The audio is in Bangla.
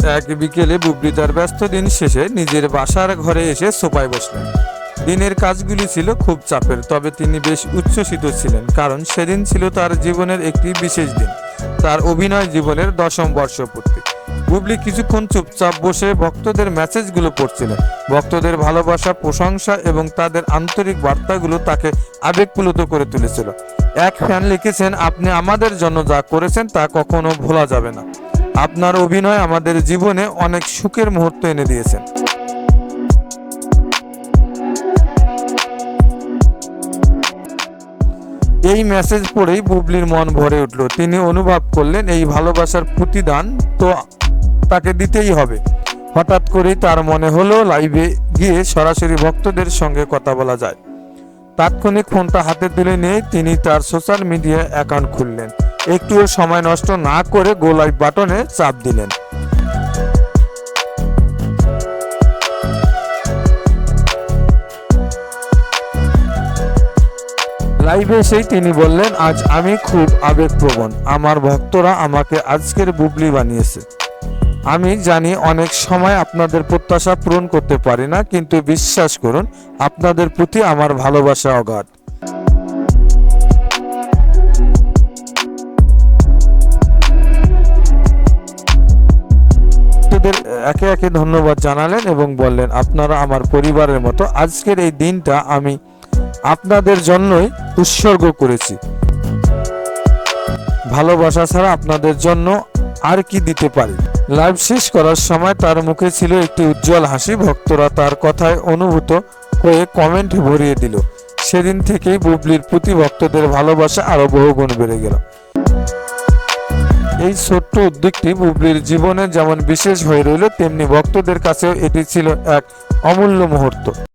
এক বিকেলে বুবলি তার ব্যস্ত দিন শেষে নিজের বাসার ঘরে এসে সোফায় বসলেন। দিনের কাজগুলি ছিল খুব চাপের, তবে তিনি বেশ উচ্ছ্বসিত ছিলেন, কারণ সেদিন ছিল তার জীবনের একটি বিশেষ দিন, তার অভিনয় জীবনের 10ম বর্ষপূর্তি। বুবলি কিছুক্ষণ চুপচাপ বসে ভক্তদের মেসেজগুলো পড়ছিলেন। ভক্তদের ভালোবাসা, প্রশংসা এবং তাদের আন্তরিক বার্তাগুলো তাকে আবেগপ্লুত করে তুলেছিল। এক ফ্যান লিখেছেন, আপনি আমাদের জন্য যা করেছেন তা কখনো ভোলা যাবে না। আপনার অভিনয় আমাদের জীবনে অনেক সুখের মুহূর্ত এনে দিয়েছেন। এই মেসেজ পড়েই বুবলির মন ভরে উঠল। তিনি অনুভব করলেন এই ভালোবাসার প্রতিদান তো তাকে দিতেই হবে। হঠাৎ করেই তার মনে হলো লাইভে গিয়ে সরাসরি ভক্তদের সঙ্গে কথা বলা যায়। তাৎক্ষণিক ফোনটা হাতে তুলে নিয়ে তিনি তার সোশ্যাল মিডিয়া অ্যাকাউন্ট খুললেন। একটুও সময় নষ্ট না করে গো লাইভ বাটনে চাপ দিলেন। লাইভে এসেই তিনি বললেন, আজ আমি খুব আবেগপ্রবণ। আমার ভক্তরা আমাকে আজকের বুবলি বানিয়েছে। আমি জানি অনেক সময় আপনাদের প্রত্যাশা পূরণ করতে পারি না, কিন্তু বিশ্বাস করুন, আপনাদের প্রতি আমার ভালোবাসা অগাধ। একে একে ধন্যবাদ জানালেন এবং বললেন, আপনারা আমার পরিবারের মতো। আজকের এই দিনটা আমি আপনাদের জন্যই উৎসর্গ করেছি। ভালোবাসা ছাড়া আপনাদের জন্য আর কি দিতে পারি। লাইভ শেষ করার সময় তার মুখে ছিল একটি উজ্জ্বল হাসি। ভক্তরা তার কথায় অনুভূত হয়ে কমেন্ট ভরিয়ে দিল। সেদিন থেকেই বুবলির প্রতি ভক্তদের ভালোবাসা আরো বহুগুণ বেড়ে গেল। এই ছোট্ট উদ্যোগটি বুবলির জীবনে যেমন বিশেষ হয়ে রইল, তেমনি ভক্তদের কাছেও এটি ছিল এক অমূল্য মুহূর্ত।